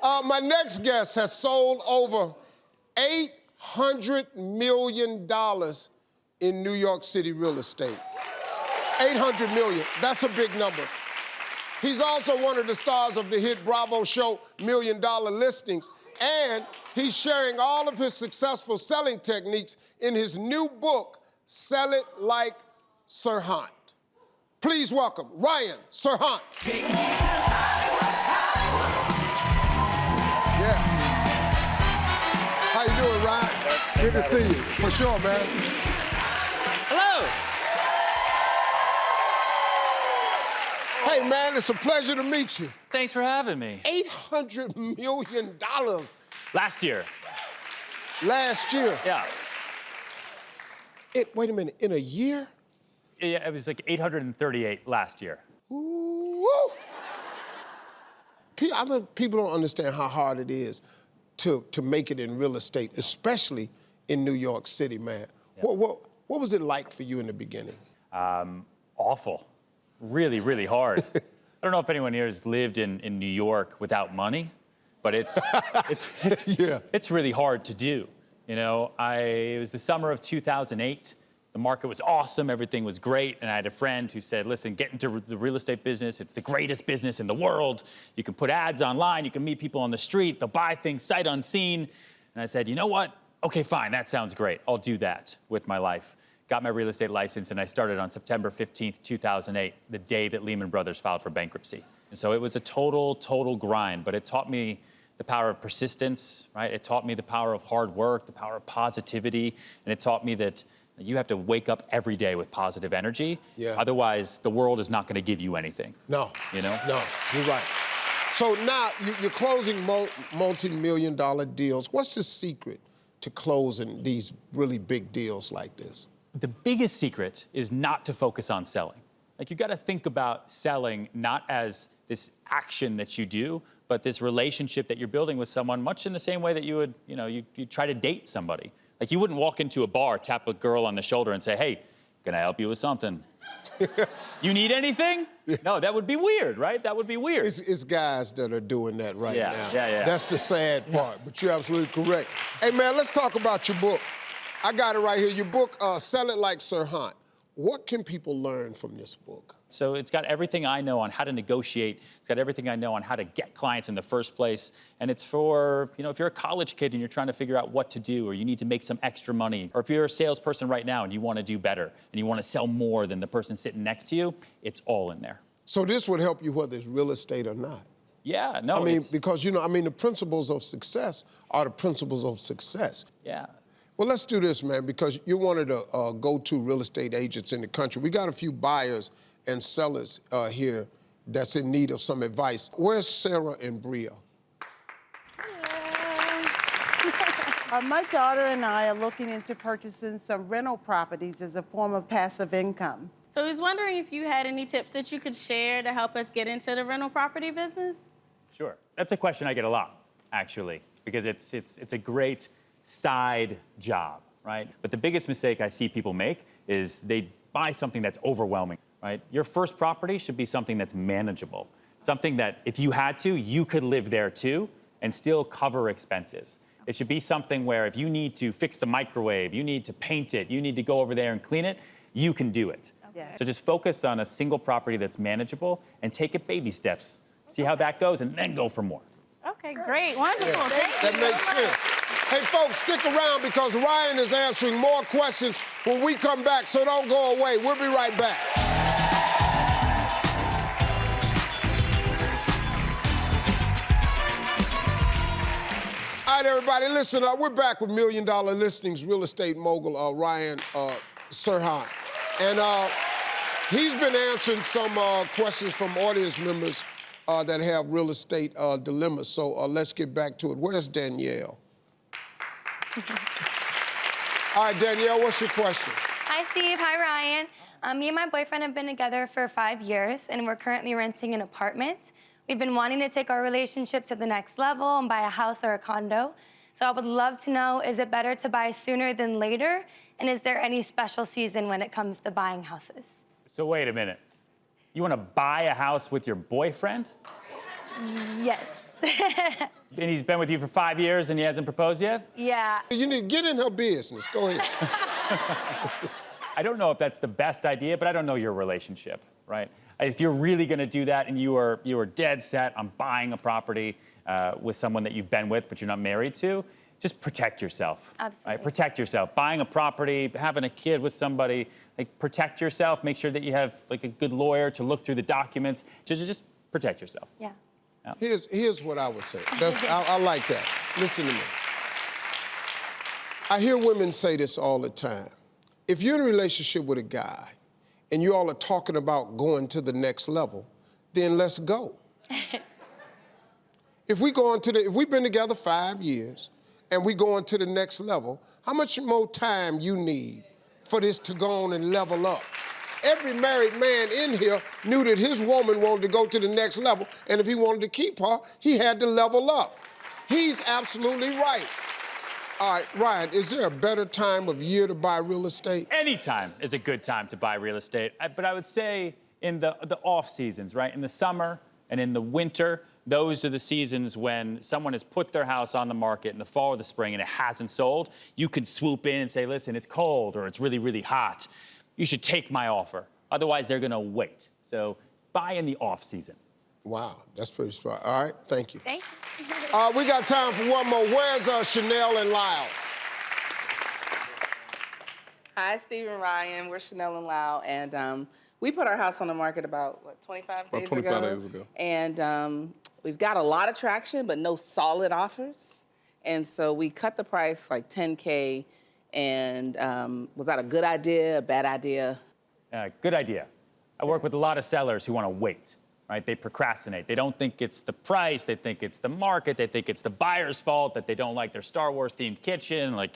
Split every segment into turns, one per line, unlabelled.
My next guest has sold over $800 million in New York City real estate. 800 million, that's a big number. He's also one of the stars of the hit Bravo show, $1 Million Listings, and he's sharing all of his successful selling techniques in his new book, Sell It Like Serhant. Please welcome Ryan Serhant. Yeah. How you doing, Ryan? Good to see you, for sure, man.
Hello.
Hey, man, it's a pleasure to meet you.
Thanks for having me.
$800 million
Last year.
last year.
Yeah.
Wait a minute, in a year?
Yeah, it was like 838 last year.
Woo! I think people don't understand how hard it is to make it in real estate, especially in New York City, man.
Yeah.
What was it like for you in the beginning?
Awful. Really, really hard. I don't know if anyone here has lived in New York without money, but it's
Yeah.
it's really hard to do. You know, it was the summer of 2008. The market was awesome, everything was great, and I had a friend who said, listen, get into the real estate business. It's the greatest business in the world. You can put ads online, you can meet people on the street, they'll buy things sight unseen. And I said, you know what? Okay, fine, that sounds great. I'll do that with my life. Got my real estate license, and I started on September 15th, 2008, the day that Lehman Brothers filed for bankruptcy. And so it was a total grind, but it taught me the power of persistence, right? It taught me the power of hard work, the power of positivity, and it taught me that you have to wake up every day with positive energy.
Yeah.
Otherwise, the world is not going to give you anything.
No.
You know?
No, you're right. So now you're closing multi-million-dollar deals. What's the secret to closing these really big deals like this?
The biggest secret is not to focus on selling. Like, you got to think about selling not as this action that you do, but this relationship that you're building with someone, much in the same way that you would, you try to date somebody. Like, you wouldn't walk into a bar, tap a girl on the shoulder and say, hey, can I help you with something? You need anything? Yeah. No, that would be weird, right? That would be weird.
It's guys that are doing that right now.
Yeah.
That's the sad part, but you're absolutely correct. Hey, man, let's talk about your book. I got it right here. Your book, Sell It Like Serhant. What can people learn from this book?
So it's got everything I know on how to negotiate. It's got everything I know on how to get clients in the first place. And it's for, if you're a college kid and you're trying to figure out what to do, or you need to make some extra money, or if you're a salesperson right now and you want to do better and you want to sell more than the person sitting next to you, it's all in there.
So this would help you whether it's real estate or not.
Yeah, no,
I mean, because, the principles of success are the principles of success.
Yeah.
Well, let's do this, man, because you're one of the go-to real estate agents in the country. We got a few buyers and sellers here that's in need of some advice. Where's Sarah and Bria?
My daughter and I are looking into purchasing some rental properties as a form of passive income.
So I was wondering if you had any tips that you could share to help us get into the rental property business?
Sure. That's a question I get a lot, actually, because it's a great side job, right? But the biggest mistake I see people make is they buy something that's overwhelming, right? Your first property should be something that's manageable, something that if you had to, you could live there too and still cover expenses. It should be something where if you need to fix the microwave, you need to paint it, you need to go over there and clean it, you can do it.
Okay.
So just focus on a single property that's manageable and take it baby steps. See how that goes and then go for more.
Okay, great, wonderful,
Yeah,
thank
that
you
makes
so much.
sense. Hey, folks, stick around because Ryan is answering more questions when we come back, so don't go away. We'll be right back. All right, everybody, listen, we're back with $1 Million Listings real estate mogul Ryan Serhant. And he's been answering some questions from audience members that have real estate dilemmas. So let's get back to it. Where's Danielle? All right, Danielle, what's your question?
Hi, Steve. Hi, Ryan. Me and my boyfriend have been together for 5 years, and we're currently renting an apartment. We've been wanting to take our relationship to the next level and buy a house or a condo. So I would love to know, is it better to buy sooner than later? And is there any special season when it comes to buying houses?
So wait a minute. You want to buy a house with your boyfriend?
Yes.
And he's been with you for 5 years and he hasn't proposed yet?
Yeah.
You need to get in her business. Go ahead.
I don't know if that's the best idea, but I don't know your relationship, right? If you're really gonna do that and you are dead set on buying a property with someone that you've been with but you're not married to, just protect yourself.
Absolutely.
Right? Protect yourself. Buying a property, having a kid with somebody, like protect yourself. Make sure that you have like a good lawyer to look through the documents. Just protect yourself.
Yeah.
Here's what I would say. I like that. Listen to me. I hear women say this all the time. If you're in a relationship with a guy and you all are talking about going to the next level, then let's go. If we've been together 5 years and we go on to the next level, how much more time you need for this to go on and level up? Every married man in here knew that his woman wanted to go to the next level, and if he wanted to keep her, he had to level up. He's absolutely right. All right, Ryan, is there a better time of year to buy real estate?
Any time is a good time to buy real estate. But I would say in the off seasons, right? In the summer and in the winter, those are the seasons when someone has put their house on the market in the fall or the spring and it hasn't sold. You can swoop in and say, listen, it's cold or it's really, really hot. You should take my offer. Otherwise, they're gonna wait. So buy in the off season.
Wow, that's pretty strong. All right, thank you.
Thank you.
We got time for one more. Where's Chanel and Lyle?
Hi, Steve and Ryan. We're Chanel and Lau, and we put our house on the market about, 25 days ago?
25 days ago.
And we've got a lot of traction, but no solid offers. And so we cut the price like $10K, and was that a good idea, a bad idea?
Good idea. I work with a lot of sellers who wanna wait, right? They procrastinate. They don't think it's the price, they think it's the market, they think it's the buyer's fault, that they don't like their Star Wars themed kitchen. Like,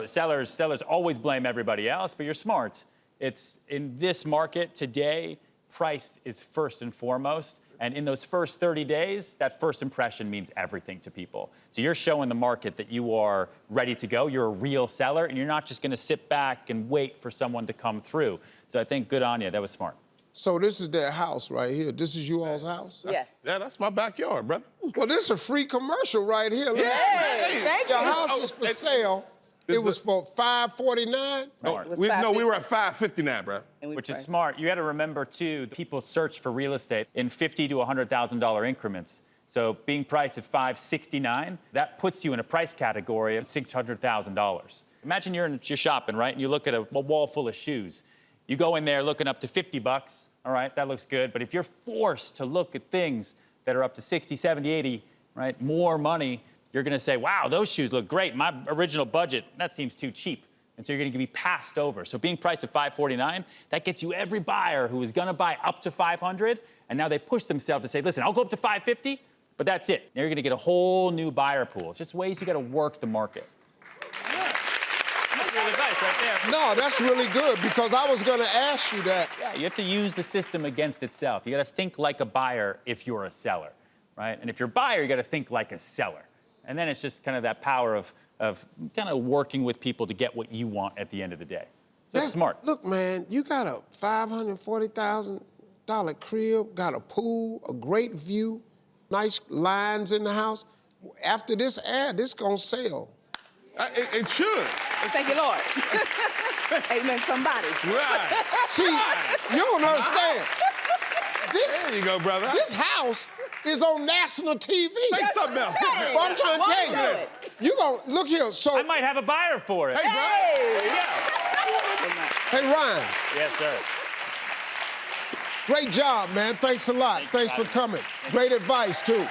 sellers always blame everybody else, but you're smart. It's in this market today, price is first and foremost. And in those first 30 days, that first impression means everything to people. So you're showing the market that you are ready to go. You're a real seller, and you're not just gonna sit back and wait for someone to come through. So I think good on you, that was smart.
So this is their house right here. This is you all's house?
Yes.
Yeah, that's my backyard, brother.
Well, this is a free commercial right here. Look.
Hey, thank
Your
you.
house is for sale. It was for $549.
Smart.
was
We
$550.
were at $559, bro.
And we
Which is
priced-
smart. You got to remember, too, people search for real estate in $50,000 to $100,000 increments. So being priced at $569, that puts you in a price category of $600,000. Imagine you're shopping, right? And you look at a wall full of shoes. You go in there looking up to $50, all right, that looks good. But if you're forced to look at things that are up to 60, 70, 80, right, more money, you're gonna say, wow, those shoes look great. My original budget, that seems too cheap. And so you're gonna be passed over. So being priced at $549, that gets you every buyer who is gonna buy up to $500, and now they push themselves to say, listen, I'll go up to $550, but that's it. Now you're gonna get a whole new buyer pool. Just ways you gotta work the market. That's good advice right there.
No, that's really good because I was gonna ask you that.
Yeah, you have to use the system against itself. You gotta think like a buyer if you're a seller, right? And if you're a buyer, you gotta think like a seller. And then it's just kind of that power of kind of working with people to get what you want at the end of the day. So it's smart.
Look, man, you got a $540,000 crib, got a pool, a great view, nice lines in the house. After this ad, this gonna sell.
It should.
Thank you, Lord. Amen, somebody.
Right.
See, you don't understand.
There you go, brother.
This house is on national TV.
Say something else.
Hey,
Well, I'm trying to tell you.
do it.
You gonna look here. So,
I might have a buyer for it.
Hey, bro.
Hey.
Yeah.
hey, Ryan,
Yes, sir.
great job, man. Thanks a lot. Thanks for coming. Great advice too.